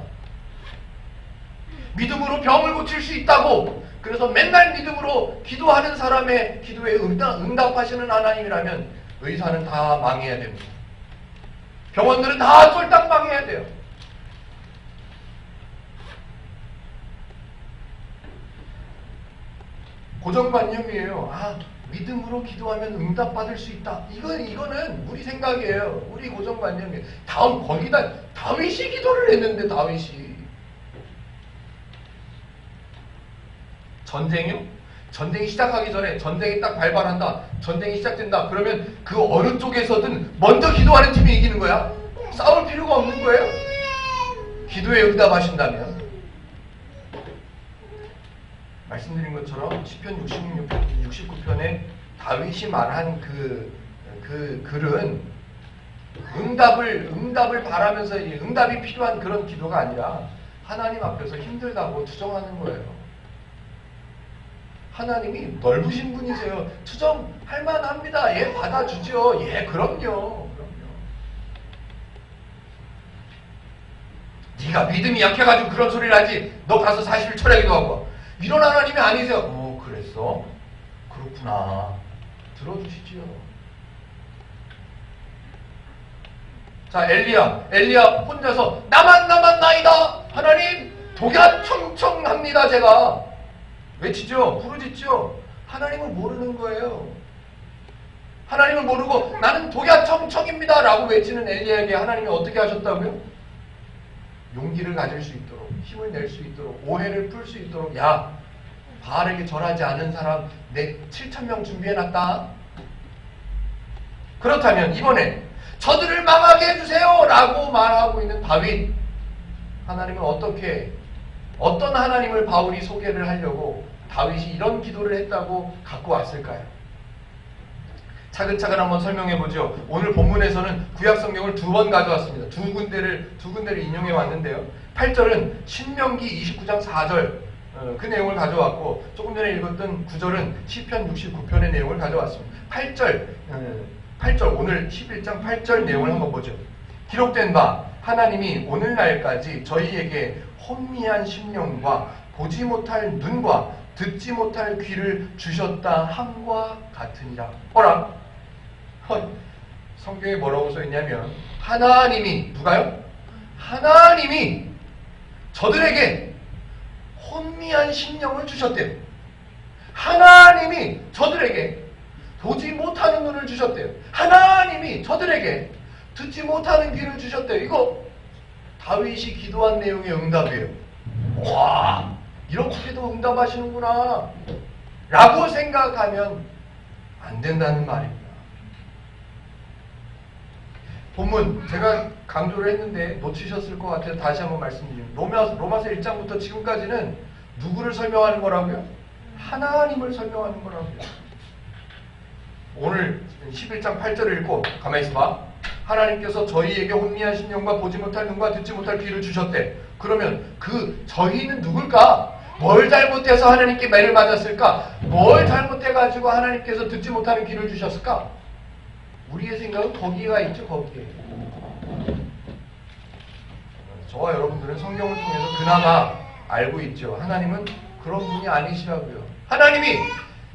믿음으로 병을 고칠 수 있다고 그래서 맨날 믿음으로 기도하는 사람의 기도에 응답하시는 하나님이라면 의사는 다 망해야 됩니다. 병원들은 다 쫄딱 망해야 돼요. 고정관념이에요. 믿음으로 기도하면 응답받을 수 있다. 이거는 우리 생각이에요. 우리 고정관념이에요. 거기다 다윗이 기도를 했는데 다윗이. 전쟁이요? 전쟁이 시작하기 전에 전쟁이 딱 발발한다. 전쟁이 시작된다. 그러면 그 어느 쪽에서든 먼저 기도하는 팀이 이기는 거야. 싸울 필요가 없는 거예요. 기도에 응답하신다면. 말씀드린 것처럼 시편 69편에 다윗이 말한 그 글은 응답을 바라면서 응답이 필요한 그런 기도가 아니라 하나님 앞에서 힘들다고 투정하는 거예요. 하나님이 넓으신 분이세요. 투정할 만합니다. 예, 받아주죠. 예, 그럼요. 네가 믿음이 약해가지고 그런 소리를 하지. 너 가서 40일 철야기도 하고. 이런 하나님이 아니세요. 그랬어? 그렇구나. 들어주시지요. 자, 엘리야 혼자서 나만 나이다. 하나님 독야청청합니다. 제가 외치죠. 부르짖죠. 하나님을 모르는 거예요. 하나님을 모르고 나는 독야청청입니다 라고 외치는 엘리야에게 하나님이 어떻게 하셨다고요? 용기를 가질 수 있도록, 힘을 낼 수 있도록, 오해를 풀 수 있도록, 야, 바알에게 절하지 않은 사람 내 7,000명 준비해놨다. 그렇다면 이번에 저들을 망하게 해주세요 라고 말하고 있는 다윗, 하나님은 어떤 하나님을 바울이 소개를 하려고 다윗이 이런 기도를 했다고 갖고 왔을까요? 차근차근 한번 설명해 보죠. 오늘 본문에서는 구약 성경을 2번 가져왔습니다. 두 군데를 인용해 왔는데요. 8절은 신명기 29장 4절 그 내용을 가져왔고, 조금 전에 읽었던 9절은 시편 69편의 내용을 가져왔습니다. 8절 오늘 11장 8절 내용을 한번 보죠. 기록된 바 하나님이 오늘날까지 저희에게 혼미한 심령과 보지 못할 눈과 듣지 못할 귀를 주셨다 함과 같으니라. 어라? 성경에 뭐라고 써있냐면 하나님이, 누가요? 하나님이 저들에게 혼미한 심령을 주셨대요. 하나님이 저들에게 보지 못하는 눈을 주셨대요. 하나님이 저들에게 듣지 못하는 귀를 주셨대요. 이거 다윗이 기도한 내용의 응답이에요. 와, 이렇게도 응답하시는구나 라고 생각하면 안 된다는 말입니다. 본문 제가 강조를 했는데 놓치셨을 것 같아서 다시 한번 말씀드립니다. 로마서 1장부터 지금까지는 누구를 설명하는 거라고요? 하나님을 설명하는 거라고요. 오늘 11장 8절을 읽고 가만히 있어봐. 하나님께서 저희에게 혼미한 심령과 보지 못할 눈과 듣지 못할 귀를 주셨대. 그러면 그 저희는 누굴까? 뭘 잘못해서 하나님께 매를 맞았을까? 뭘 잘못해가지고 하나님께서 듣지 못하는 귀를 주셨을까? 우리의 생각은 거기가 있죠. 거기에. 저와 여러분들은 성경을 통해서 그나마 알고 있죠. 하나님은 그런 분이 아니시라고요. 하나님이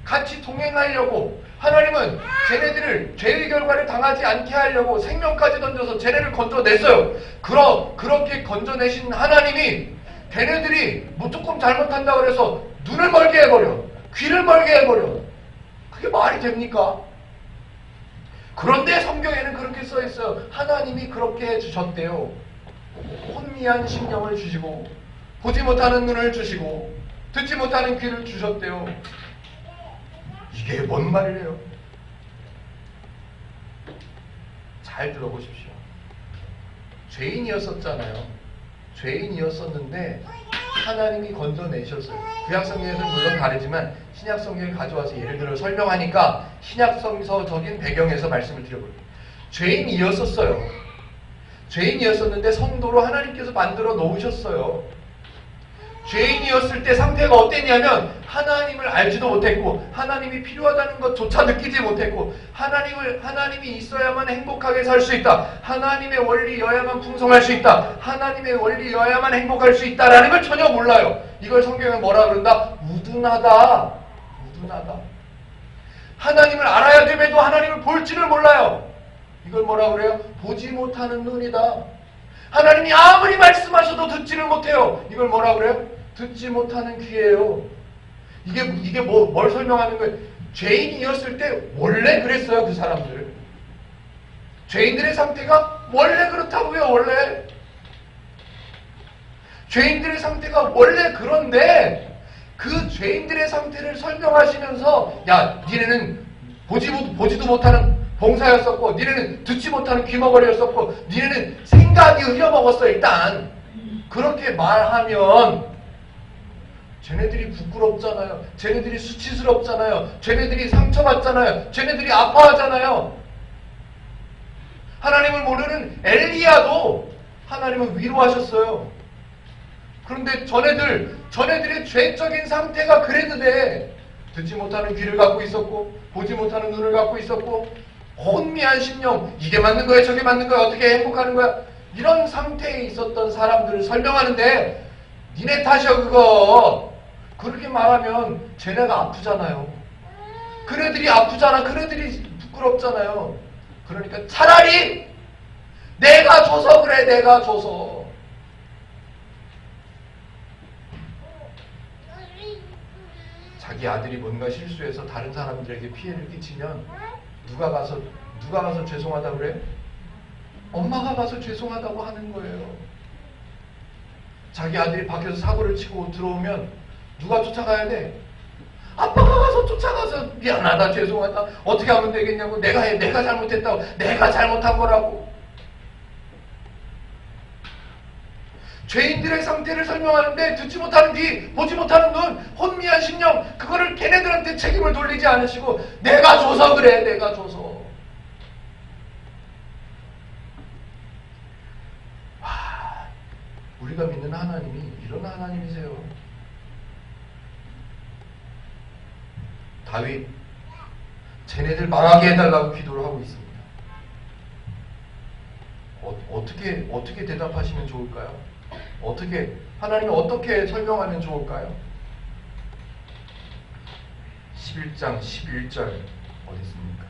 같이 동행하려고, 하나님은 쟤네들을 죄의 결과를 당하지 않게 하려고 생명까지 던져서 쟤네를 건져냈어요. 그렇게 건져내신 하나님이 걔네들이 뭐 조금 잘못한다고 해서 눈을 멀게 해버려, 귀를 멀게 해버려. 그게 말이 됩니까? 그런데 성경에는 그렇게 써있어요. 하나님이 그렇게 해주셨대요. 혼미한 심령을 주시고, 보지 못하는 눈을 주시고, 듣지 못하는 귀를 주셨대요. 이게 뭔 말이래요? 잘 들어보십시오. 죄인이었었잖아요. 죄인이었었는데 하나님이 건져내셨어요. 구약성경에서는 물론 다르지만 신약성경에 가져와서 예를 들어 설명하니까 신약성서적인 배경에서 말씀을 드려볼게요. 죄인이었었어요. 죄인이었었는데 성도로 하나님께서 만들어 놓으셨어요. 죄인이었을 때 상태가 어땠냐면 하나님을 알지도 못했고, 하나님이 필요하다는 것조차 느끼지 못했고, 하나님이 있어야만 행복하게 살 수 있다, 하나님의 원리여야만 풍성할 수 있다, 하나님의 원리여야만 행복할 수 있다라는 걸 전혀 몰라요. 이걸 성경에 뭐라 그런다? 우둔하다. 우둔하다. 하나님을 알아야 됨에도 하나님을 볼지를 몰라요. 이걸 뭐라 그래요? 보지 못하는 눈이다. 하나님이 아무리 말씀하셔도 듣지를 못해요. 이걸 뭐라 그래요? 듣지 못하는 귀예요. 이게 뭘 설명하는 거예요? 죄인이었을 때 원래 그랬어요, 그 사람들. 죄인들의 상태가 원래 그렇다고요, 원래. 죄인들의 상태가 원래 그런데 그 죄인들의 상태를 설명하시면서, 야, 니네는 보지도 못하는 봉사였었고, 니네는 듣지 못하는 귀머거리였었고, 니네는 생각이 흐려먹었어. 일단 그렇게 말하면 쟤네들이 부끄럽잖아요. 쟤네들이 수치스럽잖아요. 쟤네들이 상처받잖아요. 쟤네들이 아파하잖아요. 하나님을 모르는 엘리야도 하나님은 위로하셨어요. 그런데 저네들의 죄적인 상태가 그랬는데 듣지 못하는 귀를 갖고 있었고, 보지 못하는 눈을 갖고 있었고, 혼미한 심령, 이게 맞는 거야, 저게 맞는 거야, 어떻게 행복하는 거야, 이런 상태에 있었던 사람들을 설명하는데, 니네 탓이야 그거. 그렇게 말하면 쟤네가 아프잖아요. 그네들이 아프잖아. 그네들이 부끄럽잖아요. 그러니까 차라리 내가 줘서 그래, 내가 줘서. 자기 아들이 뭔가 실수해서 다른 사람들에게 피해를 끼치면 누가 가서 죄송하다고 그래? 엄마가 가서 죄송하다고 하는 거예요. 자기 아들이 밖에서 사고를 치고 들어오면 누가 쫓아가야 돼? 아빠가 가서 쫓아가서 미안하다, 죄송하다, 어떻게 하면 되겠냐고, 내가 잘못했다고, 내가 잘못한 거라고. 죄인들의 상태를 설명하는데 듣지 못하는 귀, 보지 못하는 눈, 혼미한 심령, 그거를 걔네들한테 책임을 돌리지 않으시고 내가 줘서 그래, 내가 줘서. 우리가 믿는 하나님이 이런 하나님이세요. 다윗, 쟤네들 망하게 해달라고 기도를 하고 있습니다. 어떻게 대답하시면 좋을까요? 하나님이 어떻게 설명하면 좋을까요? 11장 11절 어디 있습니까?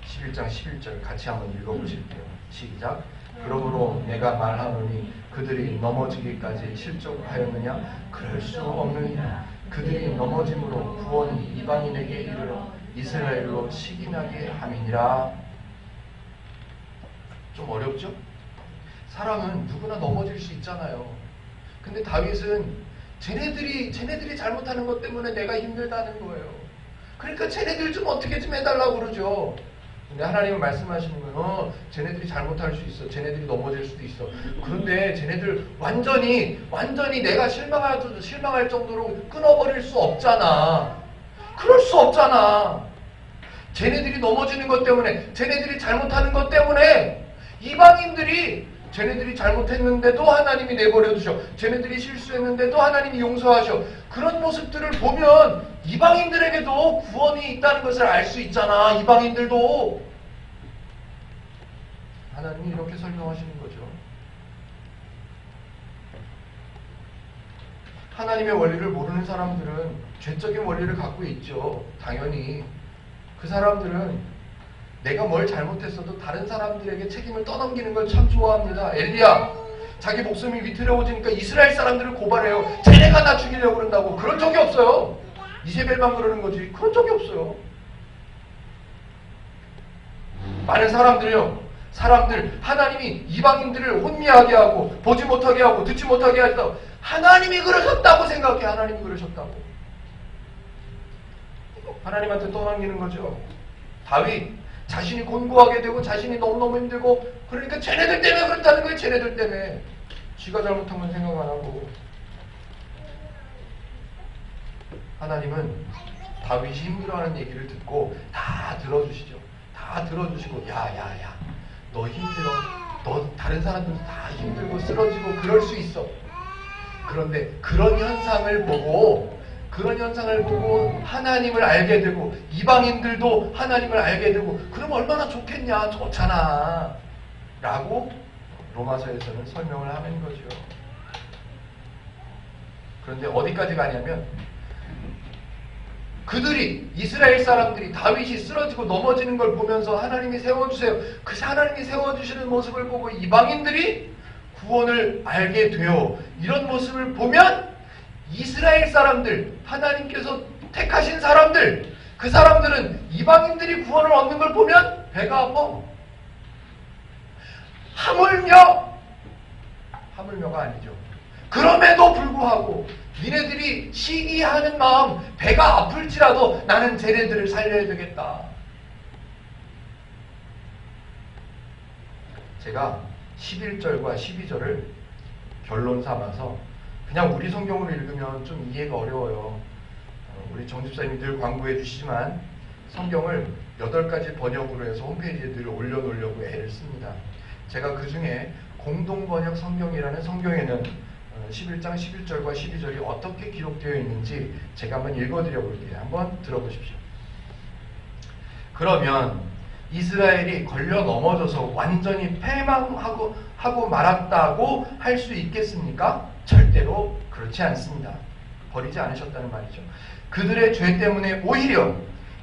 11장 11절 같이 한번 읽어보실게요. 시작. 그러므로 내가 말하노니 그들이 넘어지기까지 실족하였느냐? 그럴 수 없느니라. 그들이 넘어짐으로 구원이 이방인에게 이르러 이스라엘로 시기나게 함이니라. 좀 어렵죠? 사람은 누구나 넘어질 수 있잖아요. 근데 다윗은 쟤네들이 잘못하는 것 때문에 내가 힘들다는 거예요. 그러니까 쟤네들 좀 어떻게 좀 해달라고 그러죠. 근데 하나님은 말씀하시는 거예요. 쟤네들이 잘못할 수 있어. 쟤네들이 넘어질 수도 있어. 그런데 쟤네들 완전히 내가 실망할 정도로 끊어버릴 수 없잖아. 그럴 수 없잖아. 쟤네들이 넘어지는 것 때문에, 쟤네들이 잘못하는 것 때문에 이방인들이 쟤네들이 잘못했는데도 하나님이 내버려 두셔. 쟤네들이 실수했는데도 하나님이 용서하셔. 그런 모습들을 보면 이방인들에게도 구원이 있다는 것을 알 수 있잖아. 이방인들도. 하나님이 이렇게 설명하시는 거죠. 하나님의 원리를 모르는 사람들은 죄적인 원리를 갖고 있죠. 당연히. 그 사람들은 내가 뭘 잘못했어도 다른 사람들에게 책임을 떠넘기는 걸 참 좋아합니다. 엘리야, 자기 목숨이 위태로워지니까 이스라엘 사람들을 고발해요. 쟤네가 나 죽이려고 그런다고. 그런 적이 없어요. 이세벨만 그러는 거지. 그런 적이 없어요. 많은 사람들 하나님이 이방인들을 혼미하게 하고 보지 못하게 하고 듣지 못하게 하셨다고. 하나님이 그러셨다고 생각해. 하나님이 그러셨다고. 하나님한테 떠넘기는 거죠. 다윗 자신이 곤고하게 되고 자신이 너무너무 힘들고 그러니까 쟤네들 때문에 그렇다는 거예요. 쟤네들 때문에. 지가 잘못한 건 생각 안 하고. 하나님은 다윗이 힘들어하는 얘기를 듣고 다 들어주시죠. 다 들어주시고 야야야 너 힘들어. 너 다른 사람들도 다 힘들고 쓰러지고 그럴 수 있어. 그런데 그런 현상을 보고 하나님을 알게 되고 이방인들도 하나님을 알게 되고 그럼 얼마나 좋겠냐. 좋잖아 라고 로마서에서는 설명을 하는 거죠. 그런데 어디까지 가냐면 그들이 이스라엘 사람들이 다윗이 쓰러지고 넘어지는 걸 보면서 하나님이 세워주세요. 그 하나님이 세워주시는 모습을 보고 이방인들이 구원을 알게 돼요. 이런 모습을 보면 이스라엘 사람들, 하나님께서 택하신 사람들, 그 사람들은 이방인들이 구원을 얻는 걸 보면 배가 아파. 하물며가 아니죠. 그럼에도 불구하고 니네들이 시기하는 마음, 배가 아플지라도 나는 쟤네들을 살려야 되겠다. 제가 11절과 12절을 결론 삼아서 그냥 우리 성경으로 읽으면 좀 이해가 어려워요. 우리 정집사님이 늘 광고해 주시지만 성경을 8가지 번역으로 해서 홈페이지에 늘 올려놓으려고 애를 씁니다. 제가 그 중에 공동번역 성경이라는 성경에는 11장 11절과 12절이 어떻게 기록되어 있는지 제가 한번 읽어드려 볼게요. 한번 들어보십시오. 그러면 이스라엘이 걸려 넘어져서 완전히 패망하고 말았다고 할 수 있겠습니까? 절대로 그렇지 않습니다. 버리지 않으셨다는 말이죠. 그들의 죄 때문에 오히려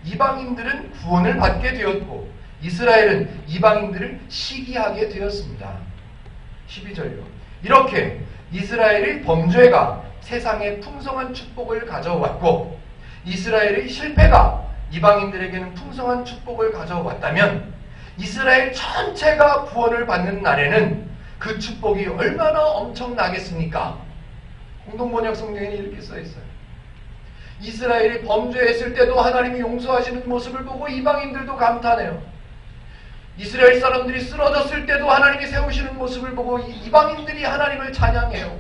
이방인들은 구원을 받게 되었고 이스라엘은 이방인들을 시기하게 되었습니다. 12절요. 이렇게 이스라엘의 범죄가 세상에 풍성한 축복을 가져왔고 이스라엘의 실패가 이방인들에게는 풍성한 축복을 가져왔다면 이스라엘 전체가 구원을 받는 날에는 그 축복이 얼마나 엄청나겠습니까? 공동번역 성경에 이렇게 써있어요. 이스라엘이 범죄했을 때도 하나님이 용서하시는 모습을 보고 이방인들도 감탄해요. 이스라엘 사람들이 쓰러졌을 때도 하나님이 세우시는 모습을 보고 이방인들이 하나님을 찬양해요.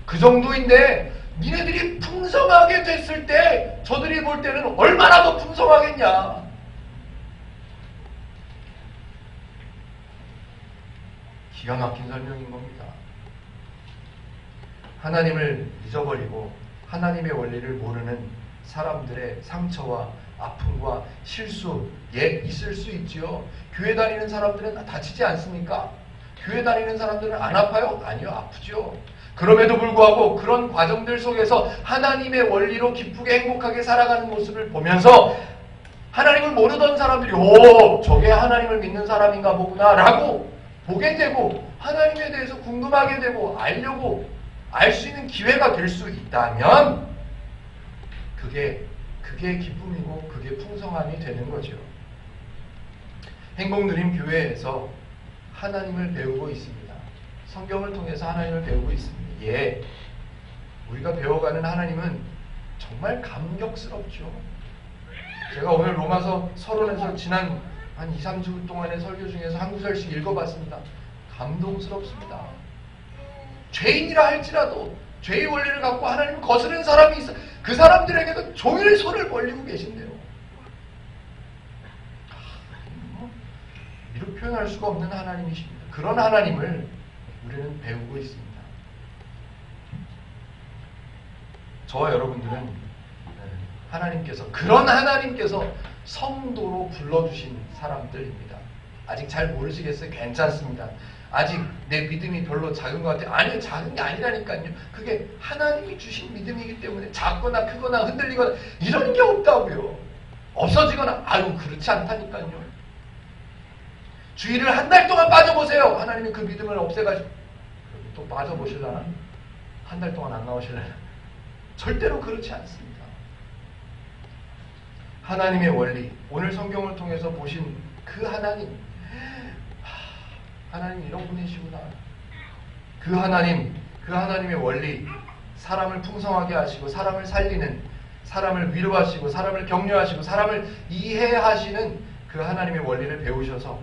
그 정도인데 니네들이 풍성하게 됐을 때 저들이 볼 때는 얼마나 더 풍성하겠냐. 기가 막힌 설명인 겁니다. 하나님을 잊어버리고 하나님의 원리를 모르는 사람들의 상처와 아픔과 실수 있을 수 있지요. 교회 다니는 사람들은 다치지 않습니까? 교회 다니는 사람들은 안 아파요? 아니요, 아프죠. 그럼에도 불구하고 그런 과정들 속에서 하나님의 원리로 기쁘게 행복하게 살아가는 모습을 보면서 하나님을 모르던 사람들이 저게 하나님을 믿는 사람인가 보구나 라고 보게 되고 하나님에 대해서 궁금하게 되고 알려고 알 수 있는 기회가 될 수 있다면 그게 기쁨이고 그게 풍성함이 되는 거죠. 행복누림 교회에서 하나님을 배우고 있습니다. 성경을 통해서 하나님을 배우고 있습니다. 예, 우리가 배워가는 하나님은 정말 감격스럽죠. 제가 오늘 로마서 서론에서 지난 한 2, 3주 동안의 설교 중에서 한 구절씩 읽어봤습니다. 감동스럽습니다. 죄인이라 할지라도 죄의 원리를 갖고 하나님을 거스르는 사람이 있어. 그 사람들에게도 종일 손을 벌리고 계신대요. 이렇게 표현할 수가 없는 하나님이십니다. 그런 하나님을 우리는 배우고 있습니다. 저와 여러분들은 그런 하나님께서 성도로 불러주신 사람들입니다. 아직 잘 모르시겠어요? 괜찮습니다. 아직 내 믿음이 별로 작은 것 같아요. 아니요, 작은 게 아니라니까요. 그게 하나님이 주신 믿음이기 때문에 작거나 크거나 흔들리거나 이런 게 없다고요. 없어지거나 아유 그렇지 않다니까요. 주일을 한 달 동안 빠져보세요. 하나님이 그 믿음을 없애가지고 또 빠져보실라나? 한 달 동안 안 나오실라나? 절대로 그렇지 않습니다. 하나님의 원리, 오늘 성경을 통해서 보신 그 하나님, 하나님 이런 분이시구나. 그 하나님의 원리, 사람을 풍성하게 하시고 사람을 살리는, 사람을 위로하시고 사람을 격려하시고 사람을 이해하시는 그 하나님의 원리를 배우셔서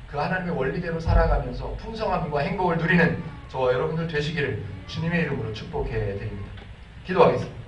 그 하나님의 원리대로 살아가면서 풍성함과 행복을 누리는 저와 여러분들 되시기를 주님의 이름으로 축복해 드립니다. 기도하겠습니다.